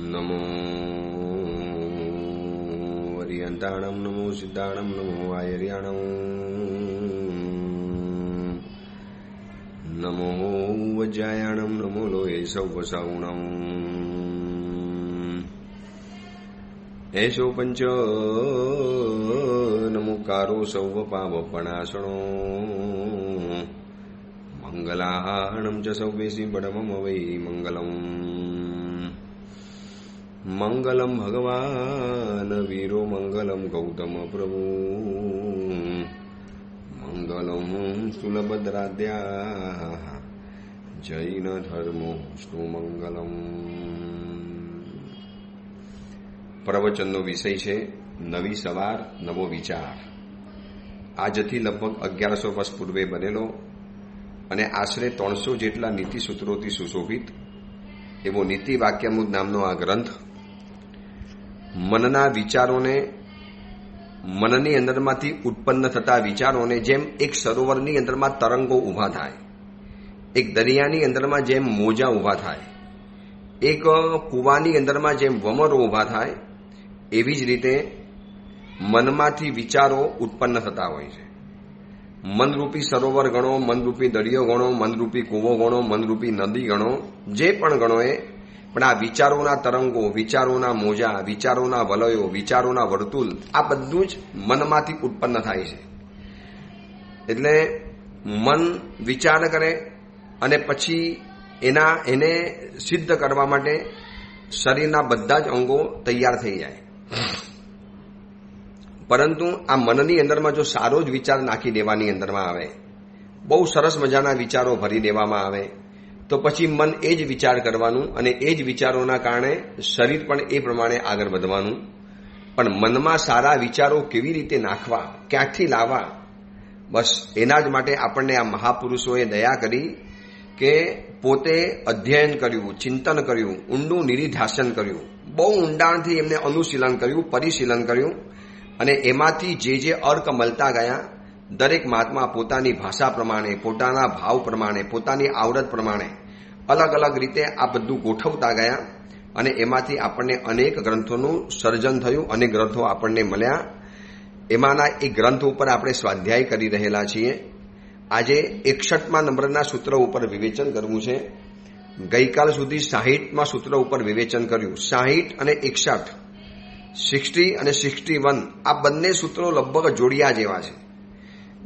નમો વરિયંતાણમ નમો સિદ્ધાણમ નમો આયર્યાણમ નમો વજ્રાયાણમ નમો લોહે સૌવસાઉણમ એશો પંચ નમોકારો સૌવ પાવપણાસણો મંગલાહાણમ ચ સૌવેસી બડમમ વૈ મંગલમ મંગલમ ભગવાન વીરો મંગલમ ગૌતમ પ્રભુ મંગલમ સુલભદ્રાદ્યા જૈન ધર્મો સ્તુ મંગલમ. પ્રવચનનો વિષય છે નવી સવાર નવો વિચાર. આજથી લગભગ 1100 વર્ષ પૂર્વે બનેલો અને આશરે 300 જેટલા નીતિસૂત્રોથી સુશોભિત એવો નીતિ વાક્યામૃત નામનો આ ગ્રંથ મનના વિચારોને, મનની અંદરમાંથી ઉત્પન્ન થતા વિચારોને જેમ એક સરોવરની અંદરમાં તરંગો ઊભા થાય, એક દરિયાની અંદરમાં જેમ મોજા ઊભા થાય, એક કૂવાની અંદરમાં જેમ વમરો ઊભા થાય, એવી જ રીતે મનમાંથી વિચારો ઉત્પન્ન થતા હોય છે. મનરૂપી સરોવર ગણો, મનરૂપી દરિયો ગણો, મનરૂપી કૂવો ગણો, મનરૂપી નદી ગણો, જે પણ ગણો એ, પણ આ વિચારોના તરંગો, વિચારોના મોજા, વિચારોના વલયો, વિચારોના વર્તુળ, આ બધું જ મનમાંથી ઉત્પન્ન થાય છે. એટલે મન વિચાર કરે અને પછી એને સિદ્ધ કરવા માટે શરીરના બધા જ અંગો તૈયાર થઈ જાય. પરંતુ આ મનની અંદરમાં જો સારો જ વિચાર નાખી દેવાની અંદરમાં આવે, બહુ સરસ મજાના વિચારો ભરી દેવામાં આવે, તો પછી મન એ જ વિચાર કરવાનું અને એ જ વિચારોના કારણે શરીર પણ એ પ્રમાણે આગળ વધવાનું. પણ મનમાં સારા વિચારો કેવી રીતે નાખવા, ક્યાંથી લાવવા, બસ એના જ માટે આપણને આ મહાપુરુષોએ દયા કરી કે પોતે અધ્યયન કર્યું, ચિંતન કર્યું, ઊંડું નિરીધ્યાસન કર્યું, બહુ ઊંડાણથી એમને અનુશીલન કર્યું, પરિશીલન કર્યું અને એમાંથી જે અર્ક મળતા ગયા, દરેક મહાત્મા પોતાની ભાષા પ્રમાણે, પોતાના ભાવ પ્રમાણે, પોતાની આવડત પ્રમાણે અલગ અલગ રીતે આ બધું ગોઠવતા ગયા અને એમાંથી આપણને અનેક ગ્રંથોનું સર્જન થયું, અનેક ગ્રંથો આપણને મળ્યા. એમાંના એક ગ્રંથ ઉપર આપણે સ્વાધ્યાય કરી રહેલા છીએ. આજે 61મા નંબરના સૂત્ર ઉપર વિવેચન કરવું છે. ગઈકાલ સુધી 60મા સૂત્ર ઉપર વિવેચન કર્યું. 60 અને 61, 60 અને 61 આ બંને સૂત્રો લગભગ જોડિયા જેવા છે.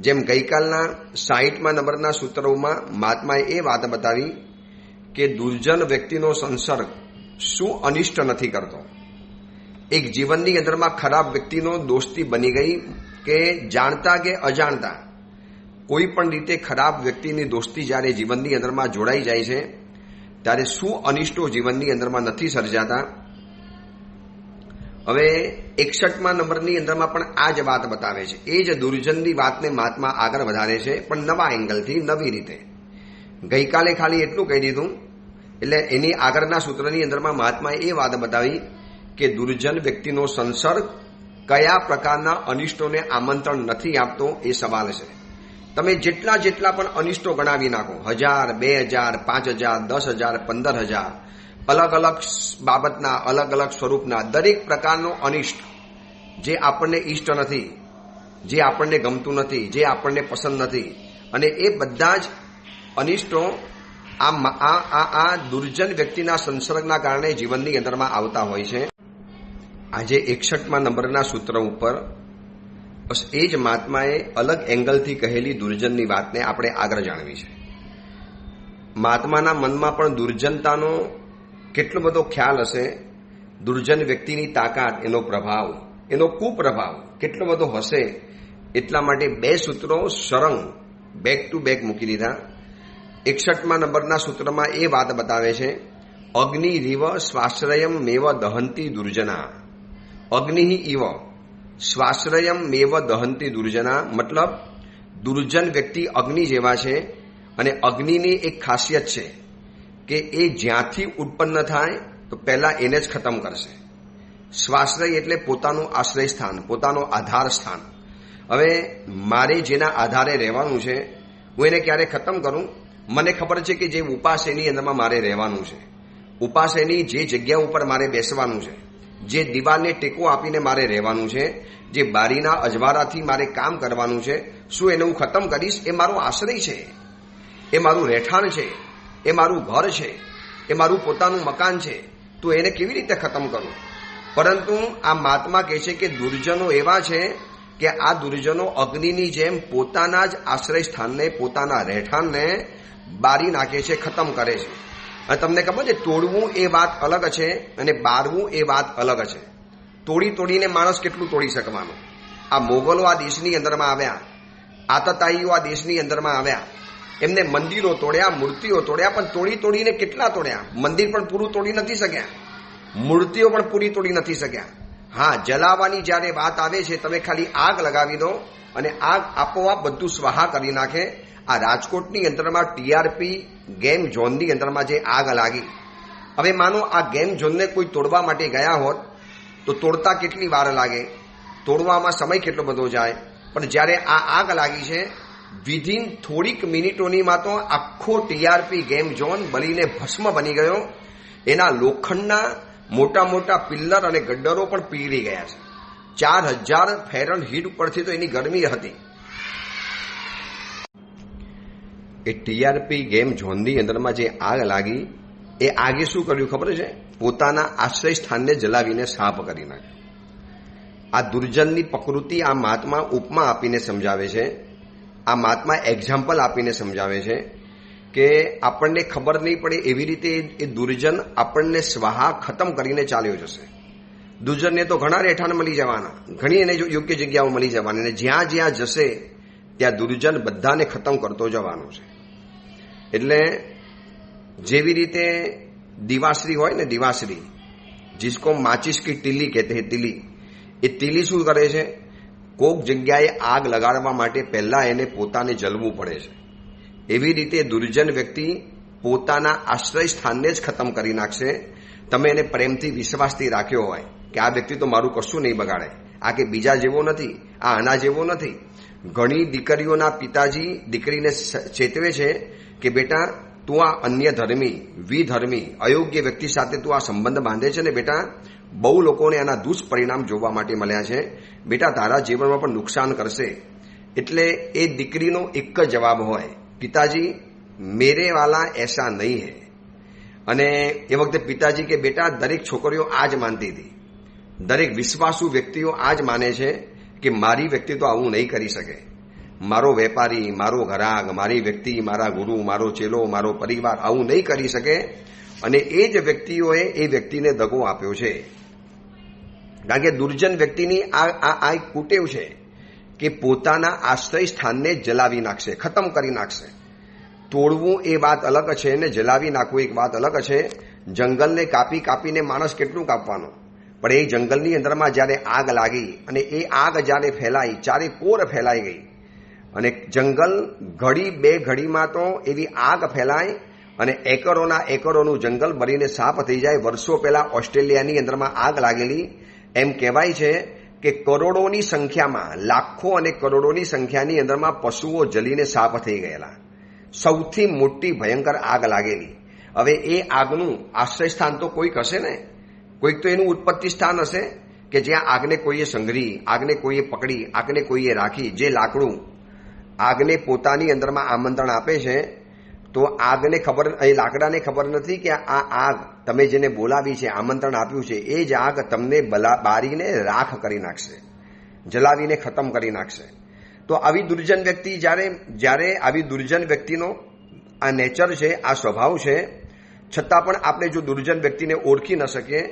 જેમ ગઈકાલના 60મા નંબરના સૂત્રોમાં મહાત્માએ એ વાત બતાવી કે દુર્જન વ્યક્તિનો સંસર્ગ શું અનિષ્ટ નથી કરતો. એક જીવનની અંદરમાં ખરાબ વ્યક્તિનો દોસ્તી બની ગઈ કે જાણતા કે અજાણતા કોઈ પણ રીતે ખરાબ વ્યક્તિની દોસ્તી જ્યારે જીવનની અંદરમાં જોડાઈ જાય છે ત્યારે શું અનિષ્ટો જીવનની અંદરમાં નથી સર્જાતા. હવે 61મા નંબરની અંદરમાં પણ આ જ વાત બતાવે છે. એ જ દુર્જનની વાતને મહાત્મા આગળ વધારે છે, પણ નવા એંગલથી, નવી રીતે. ગઈકાલે ખાલી એટલું કહી દીધું, એટલે એની આગળના સૂત્રની અંદરમાં મહાત્માએ એ વાત બતાવી કે દુર્જન વ્યક્તિનો સંસર્ગ કયા પ્રકારના અનિષ્ટોને આમંત્રણ નથી આપતો એ સવાલ છે. તમે જેટલા પણ અનિષ્ટો ગણાવી નાખો, 1000, 2000, 5000, 10,000, 15,000, અલગ અલગ બાબતના, અલગ અલગ સ્વરૂપના દરેક પ્રકારનો અનિષ્ટ જે આપણને ઈષ્ટ નથી, જે આપણને ગમતું નથી, જે આપણને પસંદ નથી, અને એ બધા જ અનિષ્ટો આ દુર્જન વ્યક્તિના સંસર્ગના કારણે જીવનની અંદરમાં આવતા હોય છે. આજે 61મા નંબરના સૂત્ર ઉપર બસ એ જ મહાત્માએ અલગ એંગલથી કહેલી દુર્જનની વાતને આપણે આગળ જાણવી છે. મહાત્માના મનમાં પણ દુર્જનતાનો કેટલો બધો ખ્યાલ હશે, દુર્જન વ્યક્તિની તાકાત, એનો પ્રભાવ, એનો કુપ્રભાવ કેટલો બધો હશે. એટલા માટે 2 સૂત્રો સરંગ બેક ટુ બેક મૂકી દીધા. 61મા નંબરના સૂત્રમાં એ વાત બતાવે છે, અગ્નિ રીવ સ્વાશ્રયમ મેવ દહંતી દુર્જના. અગ્નિ ઇવ સ્વાશ્રયમ મેવ દહંતી દુર્જના, મતલબ દુર્જન વ્યક્તિ અગ્નિ જેવા છે અને અગ્નિની એક ખાસિયત છે કે એ જ્યાંથી ઉત્પન્ન થાય તો પહેલા એને જ ખતમ કરશે. સ્વાશ્રય એટલે પોતાનું આશ્રય સ્થાન, પોતાનો આધાર સ્થાન. હવે મારે જેના આધારે રહેવાનું છે, હું એને ક્યારે ખતમ કરું? મને ખબર છે કે જે ઉપાસ એની અંદરમાં મારે રહેવાનું છે, ઉપાસેની જે જગ્યા ઉપર મારે બેસવાનું છે, જે દિવાલને ટેકો આપીને મારે રહેવાનું છે, જે બારીના અજવાળાથી મારે કામ કરવાનું છે, શું એને હું ખતમ કરીશ? એ મારો આશ્રય છે, એ મારું રહેઠાણ છે, એ મારું ઘર છે, એ મારું પોતાનું મકાન છે, તો એને કેવી રીતે ખતમ કરું? પરંતુ આ મહાત્મા કહે છે કે દુર્જનો એવા છે કે આ દુર્જનો અગ્નિની જેમ પોતાના જ આશ્રય સ્થાનને, પોતાના રહેઠાણને બારી નાખે છે, ખતમ કરે છે. અને તમને ખબર છે, તોડવું એ વાત અલગ છે અને બારવું એ વાત અલગ છે. તોડીને માણસ કેટલું તોડી શકવાનો? આ મોગલો આ દેશની અંદરમાં આવ્યા, આતતાઈઓ આ દેશની અંદરમાં આવ્યા, એમને મંદિરો તોડ્યા, મૂર્તિઓ તોડ્યા, પણ તોડીને કેટલા તોડ્યા? મંદિર પણ પૂરું તોડી નથી શક્યા, મૂર્તિઓ પણ પૂરી તોડી નથી શક્યા. હા, જલાવવાની જ્યારે વાત આવે છે, તમે ખાલી આગ લગાવી દો અને આગ આપોઆપ બધું સ્વાહા કરી નાખે. આ રાજકોટની અંદરમાં ટીઆરપી ગેમ ઝોનની અંદરમાં જે આગ લાગી, હવે માનો આ ગેમ ઝોનને કોઈ તોડવા માટે ગયા હોત તો તોડતા કેટલી વાર લાગે, તોડવામાં સમય કેટલો બધો જાય. પણ જ્યારે આ આગ લાગી છે, વિધિન થોડીક મિનિટોનીમાં તો આખો ટીઆરપી ગેમ ઝોન બળીને ભસ્મ બની ગયો. એના લોખંડના મોટા મોટા પિલ્લર અને ગડ્ડરો પણ પીગળી ગયા છે. 4000 ફેરનહીટ ઉપરથી તો એની ગરમી હતી. એ ટીઆરપી ગેમ ઝોનની અંદરમાં જે આગ લાગી, એ આગે શું કર્યું ખબર છે? પોતાના આશ્રય સ્થાનને જલાવીને સાફ કરી નાખ્યું. આ દુર્જનની પ્રકૃતિ આ મહાત્મા ઉપમા આપીને સમજાવે છે. આ મહાત્મા એક્ઝામ્પલ આપીને સમજાવે છે કે આપણને ખબર નહીં પડે એવી રીતે એ દુર્જન આપણને સ્વાહા ખતમ કરીને ચાલ્યો જશે. દુર્જનને તો ઘણા રહેઠાણ મળી જવાના, ઘણી એને યોગ્ય જગ્યાઓ મળી જવાની, અને જ્યાં જ્યાં જશે ત્યાં દુર્જન બધાને ખતમ કરતો જવાનો છે. એટલે જેવી રીતે દિવાશ્રી હોય ને, દિવાશ્રી जिसको माचिस की તીલી કહેते हैं, તીલી, એ તીલી શું કરે છે? કોક જગ્યાએ આગ લગાડવા માટે પહેલા એને પોતાને જલવું પડે છે. એવી રીતે દુર્જન વ્યક્તિ પોતાના આશ્રય સ્થાનને જ ખતમ કરી નાખશે. તમે એને પ્રેમથી, વિશ્વાસથી રાખ્યો હોય કે આ વ્યક્તિ તો મારું કશું નહીં બગાડે, આ કે બીજા જેવો નથી, આ આના જેવો નથી. ઘણી દીકરીઓના પિતાજી દીકરીને ચેતવે છે કે બેટા, તું આ અન્ય ધર્મી, વિધર્મી, અયોગ્ય વ્યક્તિ સાથે તું આ સંબંધ બાંધે છે ને બેટા, બહુ લોકોને આના દુષ્પરિણામ જોવા માટે મળ્યા છે. બેટા, તારા જીવનમાં પણ નુકસાન કરશે. એટલે એ દીકરીનો એક જ જવાબ હોય, પિતાજી મેરે વાલા એસા નહીં હૈ. અને એ વખતે પિતાજી કે બેટા, દરેક છોકરીઓ આ જ માનતી હતી, દરેક વિશ્વાસુ વ્યક્તિઓ આ જ માને છે કે મારી વ્યક્તિ તો આવું નહીં કરી શકે. મારો વેપારી, મારો ગ્રાહક, મારી વ્યક્તિ, મારા ગુરુ, મારો ચેલો, મારો પરિવાર આવું નહીં કરી શકે. અને એ જ વ્યક્તિઓએ એ વ્યક્તિને દગો આપ્યો છે. કારણ કે દુર્જન વ્યક્તિની આ એક કુટેવ છે કે પોતાના આશ્રય સ્થાનને જલાવી નાખશે, ખતમ કરી નાખશે. તોડવું એ વાત અલગ છે ને જલાવી નાખવું એક વાત અલગ છે. જંગલને કાપીને માણસ કેટલું કાપવાનો? પણ એ જંગલની અંદરમાં જ્યારે આગ લાગી અને એ આગ જ્યારે ફેલાઈ, ચારે કોર ફેલાઈ ગઈ, અને જંગલ ઘડી બે ઘડીમાં તો એવી આગ ફેલાય અને એકરોનું જંગલ બળીને સાફ થઈ જાય. વર્ષો પહેલા ઓસ્ટ્રેલિયાની અંદરમાં આગ લાગેલી. એમ કહેવાય છે કે કરોડોની સંખ્યામાં, લાખો અને કરોડોની સંખ્યાની અંદરમાં પશુઓ જલીને સાફ થઈ ગયેલા. સૌથી મોટી ભયંકર આગ લાગેલી. હવે એ આગનું આશ્રય સ્થાન તો કોઈક હશે ને, કોઈક તો એનું ઉત્પત્તિ સ્થાન હશે કે જ્યાં આગને કોઈએ સંઘરી, આગને કોઈએ પકડી, આગને કોઈએ રાખી. જે લાકડું આગને પોતાની અંદરમાં આમંત્રણ આપે છે, તો આગને ખબર, એ લાકડાને ખબર નથી કે આ આગ તમે જેને બોલાવી છે, આમંત્રણ આપ્યું છે, એ જ આગ તમને બારીને રાખ કરી નાખશે, જલાવીને ખતમ કરી નાખશે. તો આવી દુર્જન વ્યક્તિ જ્યારે આવી દુર્જન વ્યક્તિનો આ નેચર છે, આ સ્વભાવ છે, છતાં પણ આપણે જો દુર્જન વ્યક્તિને ઓળખી ન શકીએ,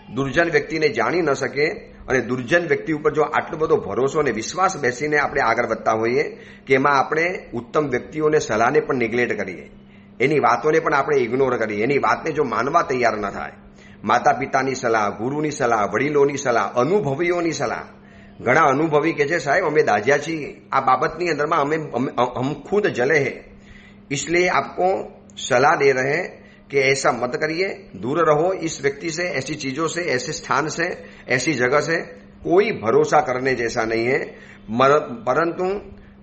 દુર્જન વ્યક્તિને જાણી ન શકીએ અને દુર્જન વ્યક્તિ ઉપર જો આટલો બધો ભરોસો અને વિશ્વાસ બેસીને આપણે આગળ વધતા હોઈએ કે એમાં આપણે ઉત્તમ વ્યક્તિઓને સલાહને પણ નિગ્લેક્ટ કરીએ, એની વાતોને પણ આપણે ઇગ્નોર કરીએ, એની વાતને જો માનવા તૈયાર ન થાય, માતા પિતાની સલાહ, ગુરુની સલાહ, વડીલોની સલાહ, અનુભવીઓની સલાહ. ઘણા અનુભવી કે છે સાહેબ અમે દાજ્યા છીએ આ બાબતની અંદરમાં, હમ ખુદ જલે હે, इसलिए आपको सलाह दे रहे हैं कि ऐसा मत करिए, दूर रहो इस व्यक्ति से, ऐसी चीजों से, ऐसे स्थान से, ऐसी जगह से. कोई भरोसा करने जैसा नहीं है. પરંતુ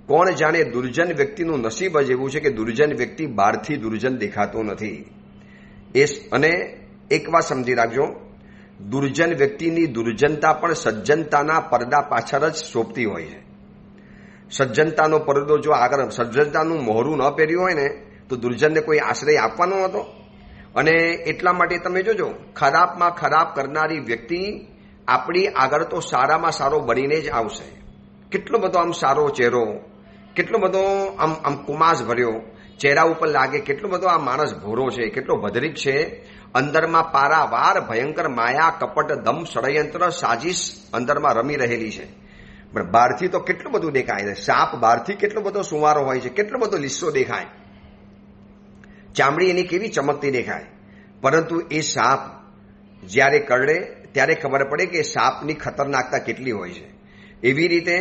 કોણ જાણે દુર્જન વ્યક્તિનું નસીબ જ એવું છે કે દુર્જન વ્યક્તિ બહારથી દુર્જન દેખાતો નથી. અને એક વાત સમજી રાખજો, દુર્જન વ્યક્તિની દુર્જનતા પણ સજ્જનતાના પડદા પાછળ જ શોભતી હોય છે. સજ્જનતાનો પડદો જો આગળ સજ્જનતાનું મોહરું ન પહેર્યું હોય ને તો દુર્જનને કોઈ આશ્રય આપવાનો હતો. અને એટલા માટે તમે જોજો, ખરાબમાં ખરાબ કરનારી વ્યક્તિ આપણી આગળ તો સારામાં સારો બનીને જ આવશે. કેટલો બધો આમ સારો ચહેરો, કેટલો બધો આમ કુમાસ ભર્યો ચહેરા ઉપર લાગે, કેટલો બધો આ માણસ ભોરો છે, કેટલો ભદ્રિક છે, અંદરમાં પારાવાર ભયંકર માયા કપટ દમ ષડયંત્ર સાજીશ અંદરમાં રમી રહેલી છે. પણ બહારથી તો કેટલું બધું દેખાય છે. સાપ બહારથી કેટલો બધો સુવારો હોય છે, કેટલો બધો લીસ્સો દેખાય, ચામડી એની કેવી ચમકતી દેખાય, પરંતુ એ સાપ જ્યારે કરડે ત્યારે ખબર પડે કે સાપની ખતરનાકતા કેટલી હોય છે. એવી રીતે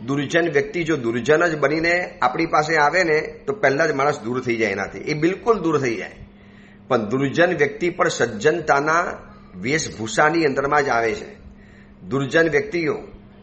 દુર્જન વ્યક્તિ જો દુર્જન જ બનીને આપણી પાસે આવે ને તો પહેલા જ માણસ દૂર થઈ જાય એનાથી, એ બિલકુલ દૂર થઈ જાય. પણ દુર્જન વ્યક્તિ પણ સજ્જનતાના વેશભૂષાની અંદરમાં જ આવે છે. દુર્જન વ્યક્તિઓ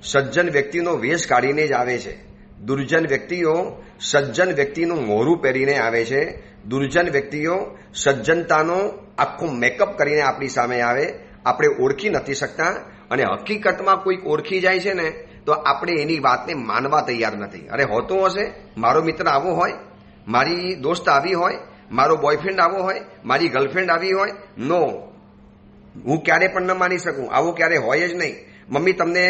સજ્જન વ્યક્તિનો વેશ કાઢીને જ આવે છે. દુર્જન વ્યક્તિઓ સજ્જન વ્યક્તિનું મોહરું પહેરીને આવે છે. દુર્જન વ્યક્તિઓ સજ્જનતાનો આખું મેકઅપ કરીને આપણી સામે આવે, આપણે ઓળખી નથી શકતા. અને હકીકતમાં કોઈક ઓળખી જાય છે ને તો આપણે એની વાતને માનવા તૈયાર નથી. અરે હોતો હશે, મારો મિત્ર આવો હોય, મારી દોસ્ત આવી હોય, મારો બોયફ્રેન્ડ આવો હોય, મારી ગર્લફ્રેન્ડ આવી હોય, નો, હું ક્યારે પણ ન માની શકું. આવો ક્યારે હોય જ નહીં. મમ્મી તમને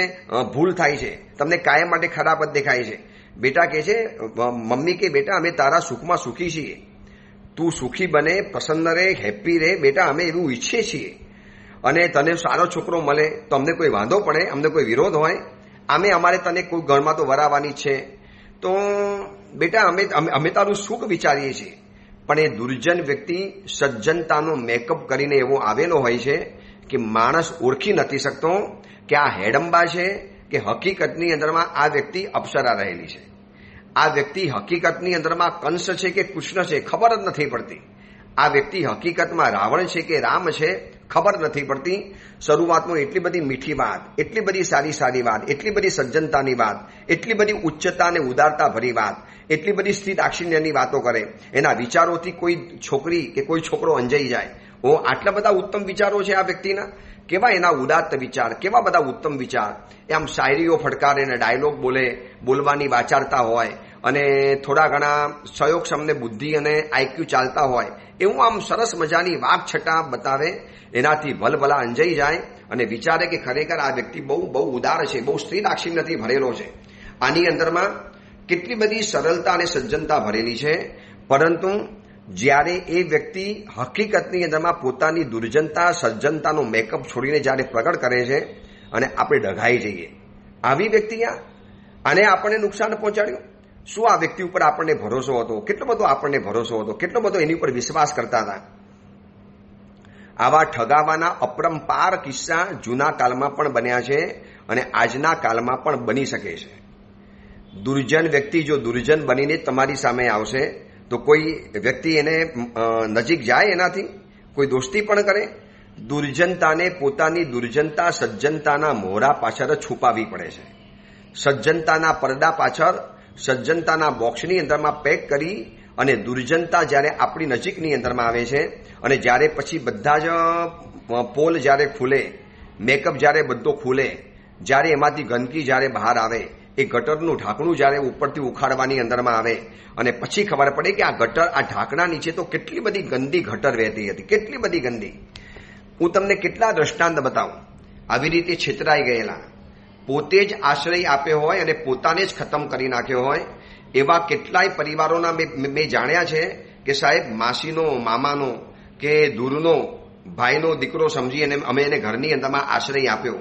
ભૂલ થાય છે, તમને કાયમ માટે ખરાબ જ દેખાય છે. બેટા કહે છે, મમ્મી કે બેટા અમે તારા સુખમાં સુખી છીએ, તું સુખી બને, પ્રસન્ન રહે, હેપી રહે બેટા, અમે એવું ઈચ્છીએ છીએ. અને તને સારો છોકરો મળે તો અમને કોઈ વાંધો પડે, અમને કોઈ વિરોધ હોય, અમારે તને કોઈ ઘરમાં તો વરાવવાની છે, તો બેટા અમે તારું સુખ વિચારીએ છીએ. પણ એ દુર્જન વ્યક્તિ સજ્જનતાનો મેકઅપ કરીને એવો આવેલો હોય છે કે માણસ ઓળખી નથી શકતો કે આ હેડંબા છે કે હકીકતની અંદરમાં આ વ્યક્તિ અપ્સરા રહેલી છે. આ વ્યક્તિ હકીકતની અંદરમાં કંસ છે કે કૃષ્ણ છે ખબર જ નથી પડતી. આ વ્યક્તિ હકીકતમાં રાવણ છે કે રામ છે ખબર નથી પડતી. શરૂઆતમાં એટલી બધી મીઠી વાત, એટલી બધી સારી વાત, એટલી બધી સજ્જનતાની વાત, એટલી બધી ઉચ્ચતા અને ઉદારતા ભરી વાત, એટલી બધી સ્થિત દાક્ષિણ્યની વાતો કરે, એના વિચારોથી કોઈ છોકરી કે કોઈ છોકરો અંજાઈ જાય. આટલા બધા ઉત્તમ વિચારો છે આ વ્યક્તિના, કેવા એના ઉદાત્ત વિચાર, કેવા બધા ઉત્તમ વિચાર. એ આમ શાયરીઓ ફટકારે ને ડાયલોગ બોલવાની વાચારતા હોય અને થોડા ઘણા સયોક્ષમને બુદ્ધિ અને આઈક્યુ ચાલતા હોય, એવું આમ સરસ મજાની વાકછટા બતાવે. એનાથી ભલભલા અંજાઈ જાય અને વિચારે કે ખરેખર આ વ્યક્તિ બહુ ઉદાર છે, બહુ સ્ત્રી દાક્ષિણ્યથી ભરેલો છે. આની અંદરમાં કેટલી બધી સરળતા અને સજ્જનતા ભરેલી છે. પરંતુ જ્યારે એ વ્યક્તિ હકીકતની અંદરમાં પોતાની દુર્જનતા સજ્જનતાનો મેકઅપ છોડીને જ્યારે પ્રગટ કરે છે અને આપણે ડઘાઈ જઈએ, આવી વ્યક્તિ આને આપણને નુકસાન પહોંચાડ્યું, શું આ વ્યક્તિ ઉપર આપણને ભરોસો હતો, કેટલો બધો આપણને ભરોસો હતો, કેટલો બધો એની ઉપર વિશ્વાસ કરતા હતા. આવા ઠગાવાના અપરંપાર કિસ્સા જૂના કાળમાં પણ બન્યા છે અને આજના કાળમાં પણ બની શકે છે. દુર્જન વ્યક્તિ જો દુર્જન બનીને તમારી સામે આવશે તો કોઈ વ્યક્તિ એને નજીક જાય, એનાથી કોઈ દોસ્તી પણ કરે. દુર્જનતાને પોતાની દુર્જનતા સજ્જનતાના મોહરા પાછળ છુપાવી પડે છે. સજ્જનતાના પડદા પાછળ, સજ્જનતાના બોક્સની અંદરમાં પેક કરી અને દુર્જનતા જ્યારે આપણી નજીકની અંદરમાં આવે છે અને જ્યારે પછી બધા જ પોલ જ્યારે ખુલે, મેકઅપ જ્યારે બધો ખુલે, જ્યારે એમાંથી ગંદકી જ્યારે બહાર આવે, એ ગટરનું ઢાંકણું જ્યારે ઉપરથી ઉખાડવાની અંદરમાં આવે અને પછી ખબર પડે કે આ ગટર, આ ઢાંકણા નીચે તો કેટલી બધી ગંદી ગટર વહેતી હતી, કેટલી બધી ગંદી. હું તમને કેટલા દ્રષ્ટાંત બતાવું આવી રીતે છેતરાઈ ગયેલા, પોતે જ આશ્રય આપ્યો હોય અને પોતાને જ ખતમ કરી નાખ્યો હોય, એવા કેટલાય પરિવારોના મેં જાણ્યા છે કે સાહેબ માસીનો, મામાનો કે દૂરનો ભાઈનો દીકરો સમજી અને અમે એને ઘરની અંદરમાં આશ્રય આપ્યો,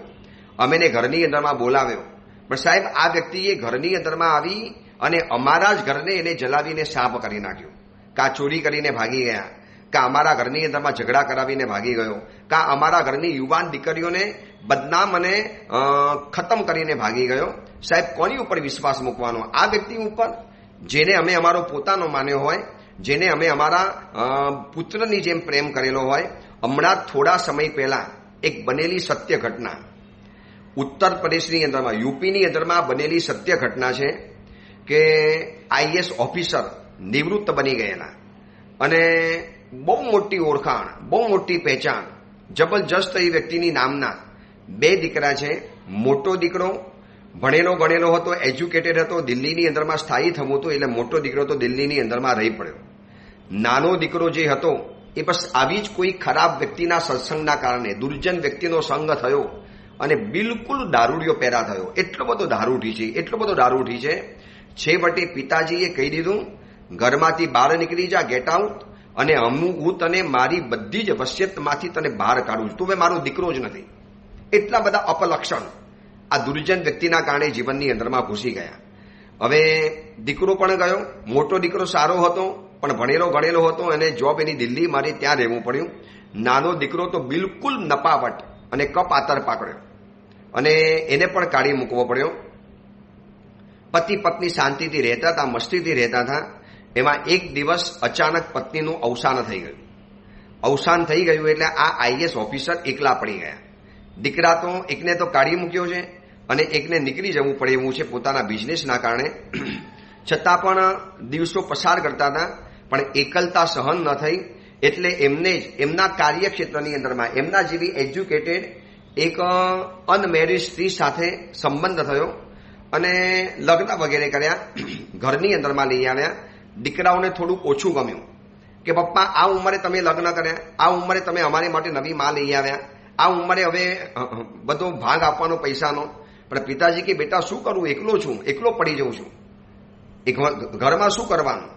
અમે એને ઘરની અંદરમાં બોલાવ્યો, પણ સાહેબ આ વ્યક્તિએ ઘરની અંદરમાં આવી અને અમારા જ ઘરને એને જલાવીને સાફ કરી નાખ્યું. કાં ચોરી કરીને ભાગી ગયા, કાં અમારા ઘરની અંદરમાં ઝઘડા કરાવીને ભાગી ગયો, કાં અમારા ઘરની યુવાન દીકરીઓને બદનામ અને ખતમ કરીને ભાગી ગયો. સાહેબ કોની ઉપર વિશ્વાસ મૂકવાનો? આ વ્યક્તિ ઉપર જેને અમે અમારો પોતાનો માન્યો હોય, જેને અમે અમારા પુત્રની જેમ પ્રેમ કરેલો હોય. હમણાં થોડા સમય પહેલા એક બનેલી સત્ય ઘટના, ઉત્તર પ્રદેશની અંદરમાં, યુપીની અંદરમાં બનેલી સત્ય ઘટના છે કે આઈએસ ઓફિસર નિવૃત્ત બની ગયેલા અને બહુ મોટી ઓળખાણ, બહુ મોટી પહેચાન જબરજસ્ત એ વ્યક્તિની નામના 2 દીકરા છે. મોટો દીકરો ભણેલો ગણેલો હતો, એજ્યુકેટેડ હતો, દિલ્હીની અંદરમાં સ્થાયી થવું હતું, એટલે મોટો દીકરો તો દિલ્હીની અંદરમાં રહી પડ્યો. નાનો દીકરો જે હતો એ બસ આવી જ કોઈ ખરાબ વ્યક્તિના સત્સંગના કારણે દુર્જન વ્યક્તિનો સંગ થયો અને બિલકુલ દારૂડિયો પેરા થયો. એટલો બધો દારૂ ઉઠી છે. છેવટે પિતાજીએ કહી દીધું, ઘરમાંથી બહાર નીકળી જા, ગેટ આઉટ, અને હું તને મારી બધી જ વસિયતમાંથી તને બહાર કાઢું છું, તું હવે મારો દીકરો જ નથી. એટલા બધા અપલક્ષણ આ દુર્જન વ્યક્તિના કારણે જીવનની અંદરમાં ઘૂસી ગયા. હવે દીકરો પણ ગયો. મોટો દીકરો સારો હતો પણ ભણેલો ગણેલો હતો અને જોબ એની દિલ્હી મારી ત્યાં રહેવું પડ્યું. નાનો દીકરો તો બિલકુલ નપાવટ અને કપ આતર પાકડ્યો અને એને પણ કાઢી મૂકવો પડ્યો. પતિ પત્ની શાંતિથી રહેતા હતા, મસ્તીથી રહેતા હતા. એમાં એક દિવસ અચાનક પત્નીનું અવસાન થઈ ગયું. અવસાન થઈ ગયું એટલે આ આઈએસ ઓફિસર એકલા પડી ગયા. દીકરા તો એકને તો કાઢી મૂક્યો છે અને એકને નીકળી જવું પડે એવું છે પોતાના બિઝનેસના કારણે. છતાં પણ દિવસો પસાર કરતા હતા, પણ એકલતા સહન ન થઈ એટલે એમને જ એમના કાર્યક્ષેત્રની અંદરમાં એમના જેવી એજ્યુકેટેડ એક અનમેરિડ સ્ત્રી સાથે સંબંધ થયો અને લગ્ન વગેરે કર્યા. ઘરની અંદરમાં લઈ આવ્યા. દીકરાઓને થોડુંક ઓછું ગમ્યું કે પપ્પા આ ઉંમરે તમે લગ્ન કર્યા, આ ઉંમરે તમે અમારી માટે નવી માં લઈ આવ્યા, આ ઉંમરે હવે બધો ભાગ આપવાનો પૈસાનો. પણ પિતાજી કે બેટા શું કરું, એકલો છું, એકલો પડી જઉં છું, ઘરમાં શું કરવાનું.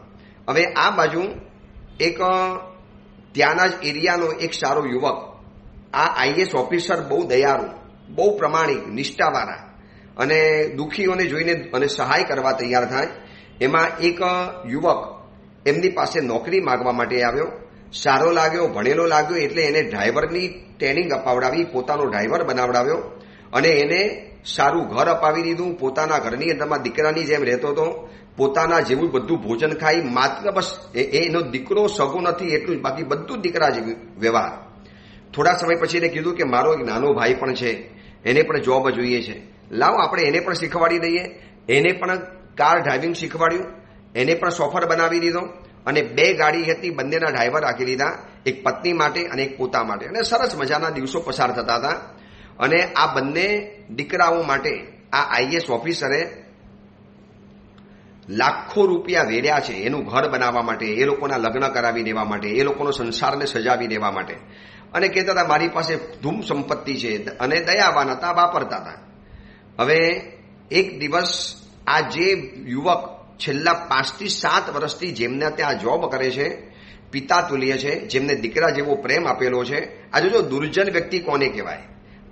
હવે આ બાજુ એક ત્યાંના જ એરિયાનો એક સારો યુવક, આ આઈએસ ઓફિસર બહુ દયાળુ, બહુ પ્રમાણિક, નિષ્ઠાવાળા અને દુઃખીઓને જોઈને અને સહાય કરવા તૈયાર થાય. એમાં એક યુવક એમની પાસે નોકરી માંગવા માટે આવ્યો. સારો લાગ્યો, ભણેલો લાગ્યો એટલે એને ડ્રાઈવરની ટ્રેનિંગ અપાવડાવી, પોતાનો ડ્રાઈવર બનાવડાવ્યો અને એને સારું ઘર અપાવી દીધું. પોતાના ઘરની અંદરમાં દીકરાની જેમ રહેતો હતો, પોતાના જેવું બધું ભોજન ખાઈ. માત્ર બસ એનો દીકરો સગો નથી એટલું જ, બાકી બધું દીકરા જેવું વ્યવહાર. થોડા સમય પછી એને કીધું કે મારો એક નાનો ભાઈ પણ છે, એને પણ જોબ જોઈએ છે, લાવો આપણે એને પણ શીખવાડી દઈએ. એને પણ કાર ડ્રાઇવિંગ શીખવાડ્યું, એને પણ સોફર બનાવી દીધો અને 2 ગાડી હતી, બંનેના ડ્રાઈવર રાખી લીધા, એક પત્ની માટે અને એક પોતા માટે. અને સરસ મજાના દિવસો પસાર થતા હતા. અને આ બંને દીકરાઓ માટે આ આઈએસ ઓફિસરે લાખો રૂપિયા વેર્યા છે એનું ઘર બનાવવા માટે, એ લોકોના લગ્ન કરાવી દેવા માટે, એ લોકોનો સંસારને સજાવી દેવા માટે. અને કહેતા હતા મારી પાસે ધૂમ સંપત્તિ છે અને દયાવાન હતા, વાપરતા હતા. હવે એક દિવસ આ જે યુવક છેલ્લા 5 થી 7 વર્ષથી જેમને ત્યાં જોબ કરે છે, પિતા તુલ્ય છે, જેમને દીકરા જેવો પ્રેમ આપેલો છે. આજે જો દુર્જન વ્યક્તિ કોને કહેવાય?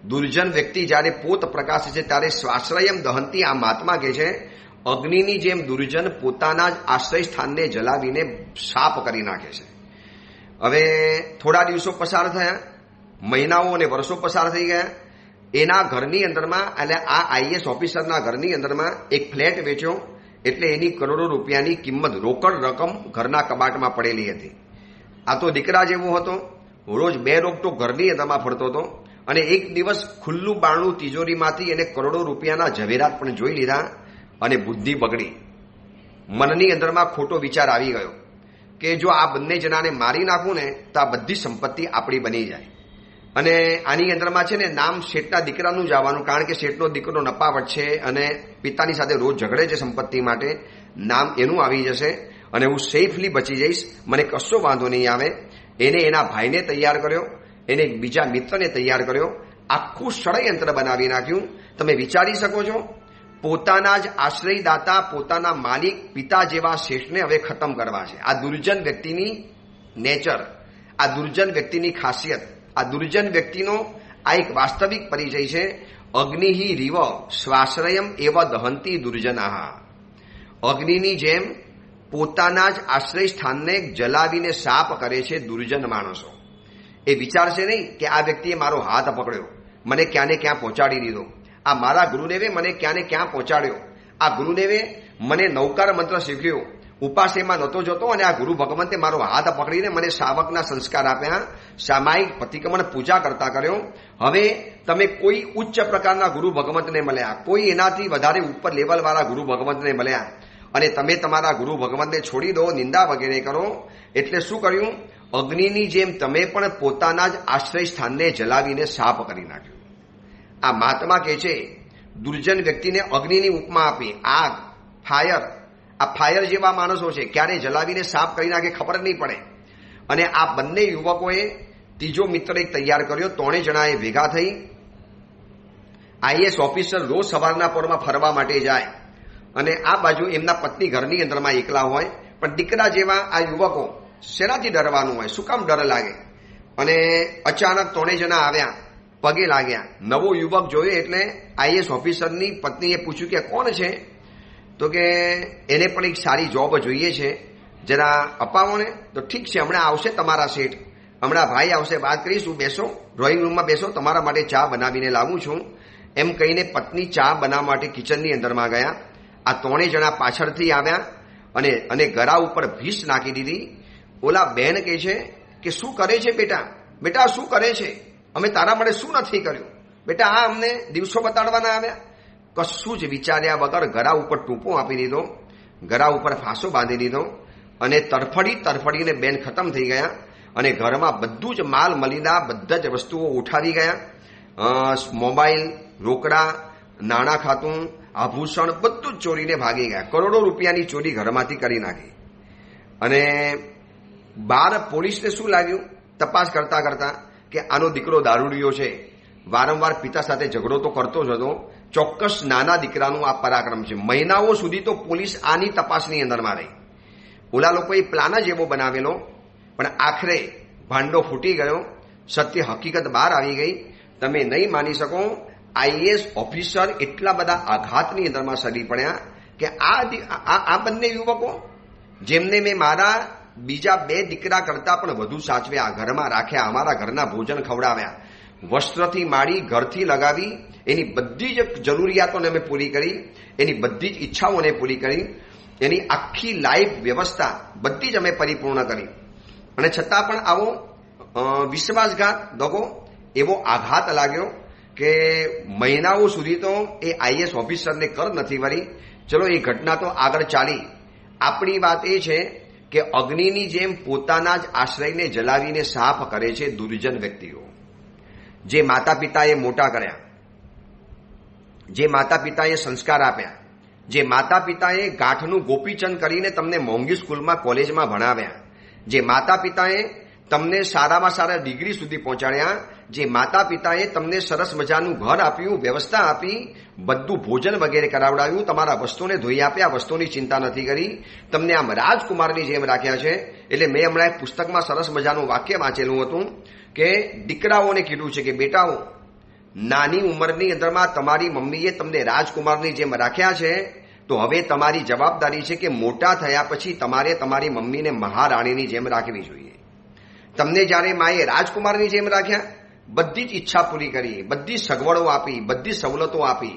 દુર્જન વ્યક્તિ જ્યારે પોત પ્રકાશે છે ત્યારે સ્વાશ્રયમ દહંતી. આ મહાત્મા કહે છે અગ્નિની જેમ દુર્જન પોતાના જ આશ્રય સ્થાનને જલાવીને સાફ કરી નાખે છે. હવે થોડા દિવસો પસાર થયા, મહિનાઓ અને વર્ષો પસાર થઈ ગયા. એના ઘરની અંદરમાં એટલે આ આઈએસ ઓફિસરના ઘરની અંદરમાં એક ફ્લેટ વેચ્યો એટલે એની કરોડો રૂપિયાની કિંમત રોકડ રકમ ઘરના કબાટમાં પડેલી હતી. આ તો દીકરા જેવો હતો, રોજ 2 રોકટોક ઘરની અંદરમાં ફરતો હતો. અને એક દિવસ ખુલ્લું બારણું તિજોરીમાંથી એને કરોડો રૂપિયાના ઝવેરાત પણ જોઈ લીધા અને બુદ્ધિ બગડી. મનની અંદરમાં ખોટો વિચાર આવી ગયો કે જો આ બંને જણાને મારી નાખું ને તો આ બધી સંપત્તિ આપણી બની જાય. અને આની અંદરમાં છે ને નામ શેઠના દીકરાનું જ આવવાનું, કારણ કે શેઠનો દીકરો નપાવટ છે અને પિતાની સાથે રોજ ઝઘડે છે સંપત્તિ માટે. નામ એનું આવી જશે અને હું સેફલી બચી જઈશ, મને કશો વાંધો નહીં આવે. એને એના ભાઈને તૈયાર કર્યો, એને બીજા મિત્રને તૈયાર કર્યો, આખું ષડયંત્ર બનાવી નાખ્યું. તમે વિચારી શકો છો, પોતાના જ આશ્રયદાતા, પોતાના માલિક પિતા જેવા શેઠને હવે ખતમ કરવા છે. આ દુર્જન વ્યક્તિની નેચર, આ દુર્જન વ્યક્તિની ખાસિયત, આ દુર્જન વ્યક્તિનો આ એક વાસ્તવિક પરિચય છે. અગ્નિ રીવ સ્વાશ્રયમ એવ દહંતી દુર્જનાહ. અગ્નિની જેમ પોતાના જ આશ્રય સ્થાનને જલાવીને સાફ કરે છે દુર્જન માણસો. એ વિચારશે નહીં કે આ વ્યક્તિએ મારો હાથ પકડ્યો, મને ક્યાં ને ક્યાં પહોંચાડી દીધો. આ મારા ગુરુદેવે મને ક્યાં ને ક્યાં પહોંચાડ્યો. આ ગુરુદેવે મને નૌકાર મંત્ર શીખ્યો, ઉપાસેમાં નહોતો જતો અને આ ગુરુ ભગવંતે મારો હાથ પકડીને મને શાવકના સંસ્કાર આપ્યા, સામાયિક પ્રતિક્રમણ પૂજા કરતા કર્યો. હવે તમે કોઈ ઉચ્ચ પ્રકારના ગુરુ ભગવંતને મળ્યા, કોઈ એનાથી વધારે ઉપર લેવલવાળા ગુરુ ભગવંતને મળ્યા અને તમે તમારા ગુરુ ભગવંતને છોડી દો, નિંદા વગેરે કરો. એટલે શું કર્યું? અગ્નિની જેમ તમે પણ પોતાના જ આશ્રય સ્થાનને જલાવીને સાફ કરી નાખ્યું. આ મહાત્મા કહે છે દુર્જન વ્યક્તિને અગ્નિની ઉપમા આપી. આગ, ફાયર, આ ફાયર જેવા માણસો છે, ક્યારે જલાવીને સાફ કરી નાખે ખબર નહીં પડે. અને આ બંને યુવકોએ ત્રીજો મિત્ર એક તૈયાર કર્યો. 3 જણાએ ભેગા થઈ આઈએસ ઓફિસર રોજ સવારના પોરમાં ફરવા માટે જાય અને આ બાજુ એમના પત્ની ઘરની અંદરમાં એકલા હોય. પણ દીકરા જેવા આ યુવકો શેનાથી ડરવાનું હોય, શું કામ ડર લાગે? અને અચાનક 3 જણા આવ્યા, પગે લાગ્યા. નવો યુવક જોયો એટલે આઈએસ ઓફિસરની પત્નીએ પૂછ્યું કે કોણ છે? તો કે એને પણ એક સારી જોબ જોઈએ છે, જરા અપાવો ને. તો ઠીક છે, હમણાં આવશે તમારા શેઠ, હમણાં ભાઈ આવશે, વાત કરીશું, બેસો, ડ્રોઈંગ રૂમમાં બેસો, તમારા માટે ચા બનાવીને લાવું છું. એમ કહીને પત્ની ચા બનાવવા માટે કિચનની અંદરમાં ગયા. આ 3 જણા પાછળથી આવ્યા અને ગળા ઉપર ભીસ નાખી દીધી. ઓલા બેન કહે છે કે શું કરે છે બેટા? બેટા શું કરે છે? અમે તારા માટે શું નથી કર્યું? બેટા આ અમને દિવસો બતાડવાના આવ્યા? કશું જ વિચાર્યા વગર ગળા ઉપર ટૂંપો આપી દીધો, ગળા ઉપર ફાંસો બાંધી દીધો અને તરફડીને બેન ખતમ થઈ ગયા. અને ઘરમાં બધું જ માલ મલિદા બધા જ વસ્તુઓ ઉઠાવી ગયા. મોબાઈલ, રોકડા, નાણાં ખાતું, આભૂષણ બધું જ ચોરીને ભાગી ગયા. કરોડો રૂપિયાની ચોરી ઘરમાંથી કરી નાખી. અને બહાર પોલીસને શું લાગ્યું તપાસ કરતા કરતા કે આનો દીકરો દારૂડિયો છે, વારંવાર પિતા સાથે ઝઘડો તો કરતો જ હતો, ચોક્કસ નાના દીકરાનું આ પરાક્રમ છે. મહિનાઓ સુધી તો પોલીસ આની તપાસની અંદરમાં રહી. ઓલા લોકોએ પ્લાન જ એવો બનાવેલો, પણ આખરે ભાંડો ફૂટી ગયો, સત્ય હકીકત બહાર આવી ગઈ. તમે નહીં માની શકો, આઈએએસ ઓફિસર એટલા બધા આઘાતની અંદરમાં સડી પડ્યા કે આ બંને યુવકો જેમને મેં મારા બીજા 2 દીકરા કરતા પણ વધુ સાચવ્યા, ઘરમાં રાખ્યા, અમારા ઘરના ભોજન ખવડાવ્યા, વસ્ત્રથી માંડી ઘરથી લગાવી એની બધી જ જરૂરિયાતોને અમે પૂરી કરી, એની બધી જ ઈચ્છાઓને પૂરી કરી, એની આખી લાઈફ વ્યવસ્થા બધી જ અમે પરિપૂર્ણ કરી. અને છતાં પણ આવો વિશ્વાસઘાત, દગો, એવો આઘાત લાગ્યો કે મહિનાઓ સુધી તો એ આઈએસ ઓફિસરને કર નથી વળી. ચલો એ ઘટના તો આગળ ચાલી. આપણી વાત એ છે કે અગ્નિની જેમ પોતાના જ આશ્રયને જલાવીને સાફ કરે છે દુર્જન વ્યક્તિઓ. જે માતા પિતાએ મોટા કર્યા, જે માતા પિતાએ સંસ્કાર આપ્યા, જે માતા પિતાએ ગાંઠનું ગોપીચંદ કરીને તમને મોંઘી સ્કૂલમાં, કોલેજમાં ભણાવ્યા, જે માતા પિતાએ તમને સારામાં સારા ડિગ્રી સુધી પહોંચાડ્યા, જે માતા પિતાએ તમને સરસ મજાનું ઘર આપ્યું, વ્યવસ્થા આપી, બધું ભોજન વગેરે કરાવડાવ્યું, તમારા વસ્તુને ધોઈ આપ્યા, વસ્તુની ચિંતા નથી કરી, તમને આમ રાજકુમારની જેમ રાખ્યા છે. એટલે મેં હમણાં એક પુસ્તકમાં સરસ મજાનું વાક્ય વાંચેલું હતું કે દીકરાઓને કીધું છે કે બેટાઓ, નાની ઉંમરની અંદરમાં તમારી મમ્મીએ તમને રાજકુમારની જેમ રાખ્યા છે, તો હવે તમારી જવાબદારી છે કે મોટા થયા પછી તમારે તમારી મમ્મીને મહારાણીની જેમ રાખવી જોઈએ. તમને જ્યારે માએ રાજકુમારની જેમ રાખ્યા, બધી જ ઈચ્છા પૂરી કરી, બધી સગવડો આપી, બધી સવલતો આપી,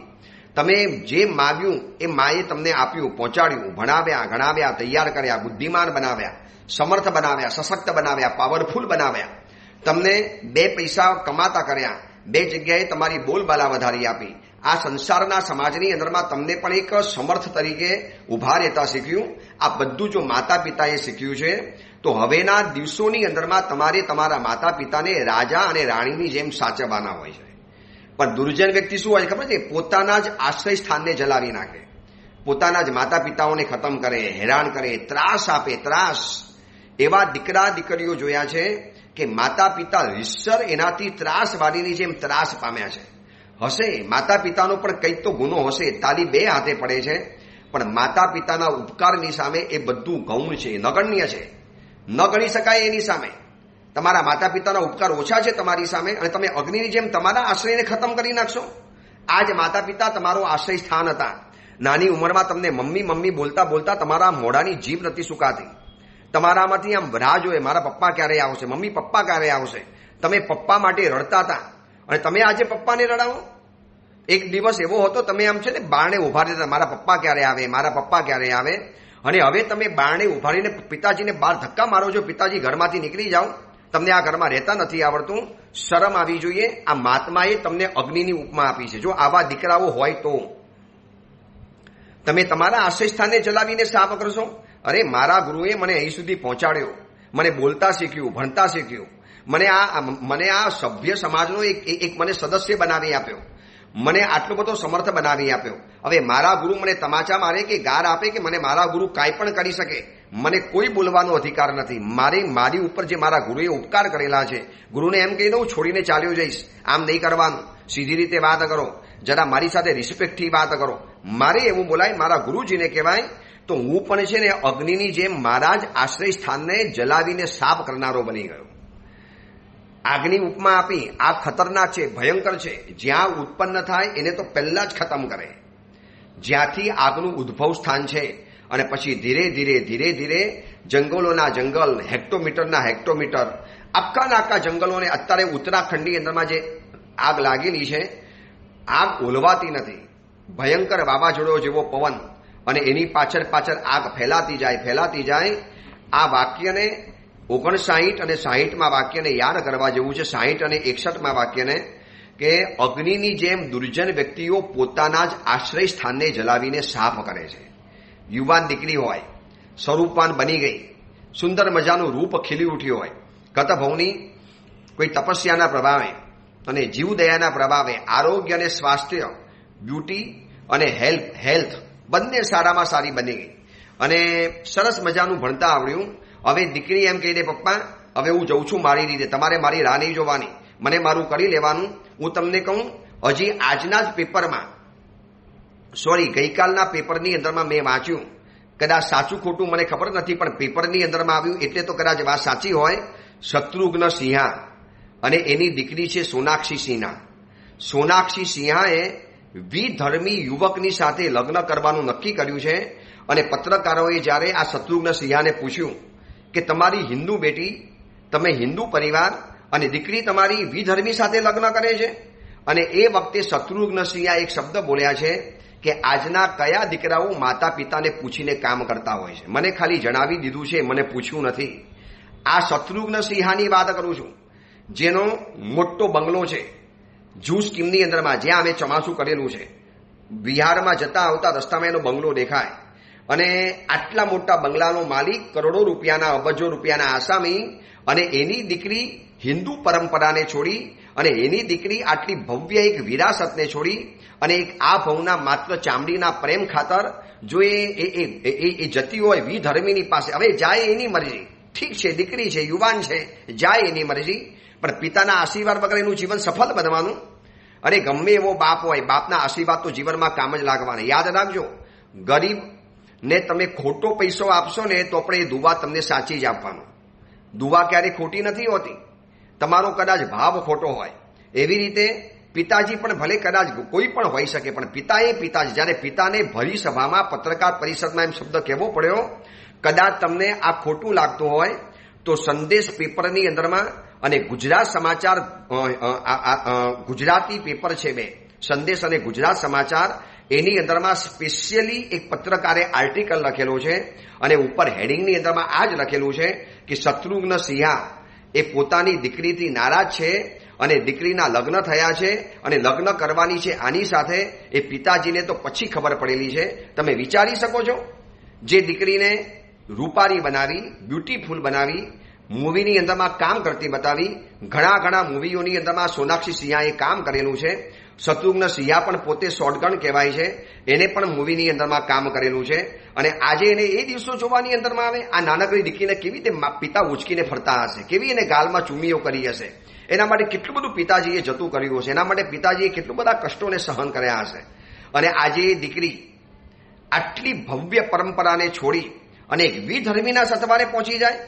તમે જે માગ્યું એ માએ તમને આપ્યું, પહોંચાડ્યું, ભણાવ્યા, ગણાવ્યા, તૈયાર કર્યા, બુદ્ધિમાન બનાવ્યા, સમર્થ બનાવ્યા, સશક્ત બનાવ્યા, પાવરફુલ બનાવ્યા, તમને 2 પૈસા કમાતા કર્યા, 2 જગ્યાએ તમારી બોલબાલા વધારી આપી. આ સંસારના સમાજની અંદરમાં તમને પણ એક સમર્થ તરીકે ઉભા રહેતા શીખ્યું. આ બધું જો માતા પિતાએ શીખ્યું છે, તો હવેના દિવસોની અંદરમાં તમારે તમારા માતા પિતાને રાજા અને રાણીની જેમ સાચવવાના હોય છે. પણ દુર્જન વ્યક્તિ શું હોય ખબર છે? પોતાના જ આશ્રય સ્થાનને જલાવી નાખે, પોતાના જ માતા પિતાઓને ખતમ કરે, હેરાન કરે, ત્રાસ આપે, ત્રાસ. એવા દીકરા દીકરીઓ જોયા છે કે માતા પિતા રીતસર એનાથી ત્રાસવાદીની જેમ ત્રાસ પામ્યા છે. હશે, માતા પિતાનો પણ કંઈક તો ગુનો હશે, તાલી 2 હાથે પડે છે, પણ માતા પિતાના ઉપકારની સામે એ બધું ગૌણ છે, નગણ્ય છે, ન ગણી શકાય એની સામે. તમારા માતા પિતાના ઉપકાર ઓછા છે તમારી સામે, અને તમે અગ્નિની જેમ તમારા આશ્રયને ખતમ કરી નાખશો. આ જ માતા પિતા તમારો આશ્રય સ્થાન હતા. નાની ઉંમરમાં તમને મમ્મી મમ્મી બોલતા બોલતા તમારા મોઢાની જીભ નથી સુકાતી. તમારામાંથી આમ રાહ જોઈએ, મારા પપ્પા ક્યારે આવશે, મમ્મી પપ્પા ક્યારે આવશે. તમે પપ્પા માટે રડતા હતા, અને તમે આજે પપ્પાને રડાવો. એક દિવસ એવો હતો, તમે આમ છે ને બારણે ઉભા રહેતા, મારા પપ્પા ક્યારે આવે, મારા પપ્પા ક્યારે આવે. અને હવે તમે બારણે ઉભા રહીને પિતાજીને બહાર ધક્કા મારો છો, પિતાજી ઘરમાંથી નીકળી જાઓ, તમને આ ઘરમાં રહેતા નથી આવડતું. શરમ આવી જોઈએ. આ મહાત્માએ તમને અગ્નિની ઉપમા આપી છે. જો આવા દીકરાઓ હોય તો તમે તમારા આશ્રય સ્થાનને જલાવીને સાફ કરશો. અરે મારા ગુરુએ મને અહીં સુધી પહોંચાડ્યો, મને બોલતા શીખ્યું, ભણતા શીખ્યું, મને આ સભ્ય સમાજનો એક મને સદસ્ય બનાવી આપ્યો, મને આટલો બધો સમર્થ બનાવી આપ્યો. હવે મારા ગુરુ મને તમાચા મારે કે ગાર આપે કે મને મારા ગુરુ કાંઈ પણ કરી શકે, મને કોઈ બોલવાનો અધિકાર નથી. મારી ઉપર જે મારા ગુરુએ ઉપકાર કરેલા છે, ગુરુને એમ કહી દઉં છોડીને ચાલ્યો જઈશ, આમ નહીં કરવાનું, સીધી રીતે વાત કરો, જરા મારી સાથે રિસ્પેક્ટથી વાત કરો. મારે એવું બોલાય, મારા ગુરુજીને કહેવાય. તો હું પણ છે ને અગ્નિની જેમ મારા જ આશ્રય સ્થાનને જલાવીને સાફ કરનારો બની ગયો. આગની ઉપમા આપી, આગ ખતરનાક છે, ભયંકર છે. જ્યાં ઉત્પન્ન થાય એને તો પહેલા જ ખતમ કરે. જ્યાંથી આગનું ઉદ્ભવ સ્થાન છે અને પછી ધીરે ધીરે જંગલોના જંગલ, હેક્ટોમીટરના હેક્ટોમીટર, આખા જંગલોને અત્યારે ઉત્તરાખંડની અંદરમાં જે આગ લાગેલી છે, આગ ઓલવાતી નથી. ભયંકર વાવાઝોડો જેવો પવન અને એની પાછળ આગ ફેલાતી જાય. આ વાક્યને 59 અને 60માં વાક્યને યાદ કરવા જેવું છે. 60 અને 61માં વાક્યને કે અગ્નિની જેમ દુર્જન વ્યક્તિઓ પોતાના જ આશ્રય સ્થાનને જલાવીને સાફ કરે છે. યુવાન દીકરી હોય, સ્વરૂપવાન બની ગઈ, સુંદર મજાનું રૂપ ખીલી ઉઠ્યું હોય, કતભવની કોઈ તપસ્યાના પ્રભાવે અને જીવદયાના પ્રભાવે આરોગ્ય અને સ્વાસ્થ્ય, બ્યુટી અને હેલ્થ બંને સારામાં સારી બની ગઈ અને સરસ મજાનું ભણતા આવડ્યું. હવે દીકરી એમ કહી દે, પપ્પા હવે હું જઉં છું મારી રીતે, તમારે મારી રાહ નહીં જોવાની, મને મારું કરી લેવાનું. હું તમને કહું, હજી આજના જ પેપરમાં, ગઈકાલના પેપરની અંદરમાં મેં વાંચ્યું, કદાચ સાચું ખોટું મને ખબર નથી, પણ પેપરની અંદરમાં આવ્યું એટલે તો કદાચ વાત સાચી હોય. શત્રુઘ્ન સિંહા અને એની દીકરી છે સોનાક્ષી સિંહા. સોનાક્ષી સિંહાએ વિધર્મી યુવકની સાથે લગ્ન કરવાનું નક્કી કર્યું છે. અને પત્રકારોએ જ્યારે આ શત્રુઘ્ન સિંહાને પૂછ્યું કે તમારી હિન્દુ બેટી, તમે હિન્દુ પરિવાર અને દીકરી તમારી વિધર્મી સાથે લગ્ન કરે છે, અને એ વખતે શત્રુઘ્ન સિંહા એક શબ્દ બોલ્યા છે કે આજના કયા દીકરાઓ માતા પિતાને પૂછીને કામ કરતા હોય છે? મને ખાલી જણાવી દીધું છે, મને પૂછ્યું નથી. આ શત્રુઘ્ન સિંહાની વાત કરું છું, જેનો મોટો બંગલો છે જૂ સ્કીમની અંદરમાં, જ્યાં અમે ચોમાસું કરેલું છે. બિહારમાં જતા આવતા રસ્તામાં એનો બંગલો દેખાય અને આટલા મોટા બંગલાનો માલિક, કરોડો રૂપિયાના, અબજો રૂપિયાના આસામી, અને એની દીકરી હિન્દુ પરંપરાને છોડી અને એની દીકરી આટલી ભવ્ય એક વિરાસતને છોડી અને એક આ ભવના માત્ર ચામડીના પ્રેમ ખાતર જો એ જતી હોય વિધર્મીની પાસે, હવે જાય એની મરજી, ઠીક છે, દીકરી છે, યુવાન છે, જાય એની મરજી, પણ પિતાના આશીર્વાદ વગર એનું જીવન સફળ બનવાનું. અને ગમે એવો બાપ હોય, બાપના આશીર્વાદ તો જીવનમાં કામ જ લાગવાના. યાદ રાખજો, ગરીબ ને તમે ખોટો પૈસો આપશો ને તો પણ એ દુવા તમને સાચી જ આપવાનો. દુવા ક્યારેય ખોટી નથી હોતી. તમારો કદાચ ભાવ ખોટો હોય, એવી રીતે પિતાજી પણ ભલે કદાચ કોઈ પણ હોઈ શકે, પણ પિતા એ પિતા છે. જ્યારે પિતાને ભરી સભામાં, પત્રકાર પરિષદમાં એમ શબ્દ કહેવો પડ્યો, કદાચ તમને આ ખોટું લાગતું હોય તો સંદેશ પેપરની અંદરમાં અને ગુજરાત સમાચાર, ગુજરાતી પેપર છે બે, સંદેશ અને ગુજરાત સમાચાર, એની અંદરમાં સ્પેશિયલી એક પત્રકારે આર્ટિકલ લખેલો છે અને ઉપર હેડિંગની અંદરમાં આ જ લખેલું છે કે શત્રુઘ્ન સિંહા એ પોતાની દીકરીથી નારાજ છે અને દીકરીના લગ્ન થયા છે અને લગ્ન કરવાની છે આની સાથે. એ પિતાજીને તો પછી ખબર પડેલી છે. તમે વિચારી શકો છો, જે દીકરીને રૂપારી બનાવી, બ્યુટીફુલ બનાવી, મૂવીની અંદરમાં કામ કરતી બતાવી, ઘણા મૂવીઓની અંદરમાં સોનાક્ષી સિંહાએ કામ કરેલું છે. શત્રુઘ્ન સિંહા પણ પોતે શોટગન કહેવાય છે, એને પણ મૂવીની અંદરમાં કામ કરેલું છે. અને આજે એને એ દિવસો જોવાની અંદરમાં આવે, આ નાનકડી દીકરીને કેવી રીતે પિતા ઉચકીને ફરતા હશે, કેવી એને ગાલમાં ચૂમીઓ કરી હશે, એના માટે કેટલું બધું પિતાજીએ જતું કર્યું હશે, એના માટે પિતાજીએ કેટલું બધા કષ્ટોને સહન કર્યા હશે. અને આજે એ દીકરી આટલી ભવ્ય પરંપરાને છોડી અને એક વિધર્મીના સથવારે પહોંચી જાય.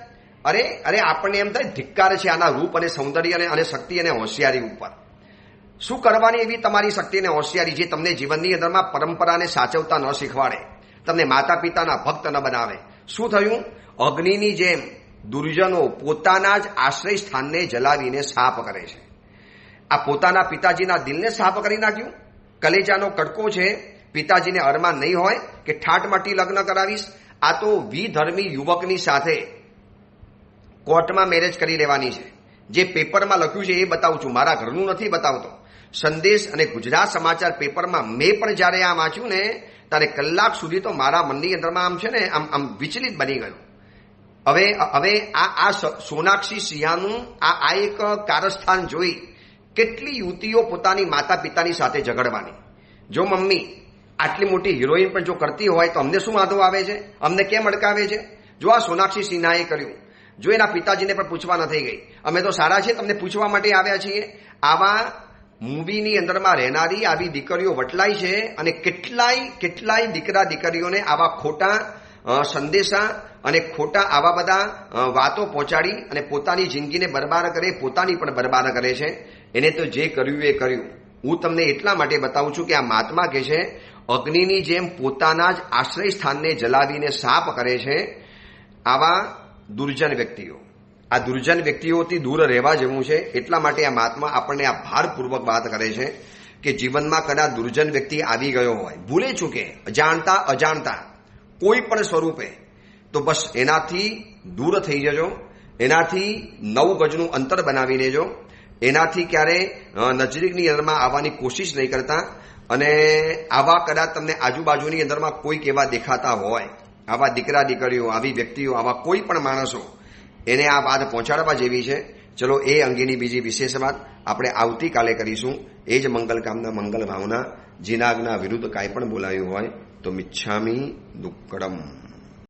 અરે આપણને એમ થાય ધિક્કાર છે આના રૂપ અને સૌંદર્ય અને શક્તિ અને હોશિયારી ઉપર. શું કરવાની એવી તમારી શક્તિ અને હોશિયારી જે તમને જીવનની અંદરમાં પરંપરાને સાચવતા ન શીખવાડે, તમને માતા પિતાના ભક્ત ન બનાવે? શું થયું? અગ્નિની જેમ દુર્જનો પોતાના જ આશ્રય સ્થાનને જલાવીને સાફ કરે છે. આ પોતાના પિતાજીના દિલને સાફ કરી નાખ્યું. કલેજાનો કડકો છે, પિતાજીને અરમાન નહીં હોય કે ઠાટમાટી લગ્ન કરાવીશ. આ તો વિધર્મી યુવકની સાથે કોર્ટમાં મેરેજ કરી લેવાની છે. જે પેપરમાં લખ્યું છે એ બતાવું છું, મારા ઘરનું નથી બતાવતો. સંદેશ અને ગુજરાત સમાચાર પેપરમાં મેં પણ જ્યારે આ વાંચ્યું ને ત્યારે કલાક સુધી તો મારા મનની અંદરમાં આમ છે ને આમ વિચલિત બની ગયું. હવે હવે આ સોનાક્ષી સિંહાનું આ એક કારસ્થાન જોઈ કેટલી યુવતીઓ પોતાની માતા પિતાની સાથે ઝઘડવાની. જો મમ્મી આટલી મોટી હિરોઈન પણ જો કરતી હોય તો અમને શું વાંધો આવે છે, અમને કેમ અડકાવે છે? જો આ સોનાક્ષી સિન્હાએ કર્યું, જો એના પિતાજીને પણ પૂછવા ન થઈ ગઈ, અમે તો સારા છીએ તમને પૂછવા માટે આવ્યા છીએ. આવા મૂવીની અંદરમાં રહેનારી આવી દીકરીઓ વટલાય છે અને કેટલાય દીકરા દીકરીઓને આવા ખોટા સંદેશા અને ખોટા આવા બધા વાતો પહોંચાડી અને પોતાની જિંદગીને બરબાદ કરે, પોતાની પણ બરબાદ કરે છે. એને તો જે કર્યું એ કર્યું. હું તમને એટલા માટે બતાવું છું કે આ મહાત્મા કહે છે અગ્નિની જેમ પોતાના જ આશ્રય સ્થાનને જલાવીને સાપ કરે છે. આવા દુર્જન વ્યક્તિઓ, આ દુર્જન વ્યક્તિઓથી દૂર રહેવા જેવું છે. એટલા માટે આ મહાત્મા આપણને આ ભારપૂર્વક વાત કરે છે કે જીવનમાં કદાચ દુર્જન વ્યક્તિ આવી ગયો હોય, ભૂલે ચૂકે, અજાણતા કોઈ પણ સ્વરૂપે, તો બસ એનાથી દૂર થઈ જજો. એનાથી 9 ગજનું અંતર બનાવી લેજો. એનાથી ક્યારે નજદીકની અંદરમાં આવવાની કોશિશ નહીં કરતા. અને આવા કદાચ તમને આજુબાજુની અંદરમાં કોઈક એવા દેખાતા હોય, આવા દીકરા દીકરીઓ, આવી વ્યક્તિઓ, આવા કોઈ પણ માણસો, એને આ વાત પહોંચાડવા જેવી છે. ચલો એ અંગેની બીજી વિશેષ વાત આપણે આવતીકાલે કરીશું. એ જ મંગલકામના મંગલ ભાવના. જીનાગના વિરુદ્ધ કાંઈ પણ બોલાયું હોય તો મિચ્છામી દુક્કડમ.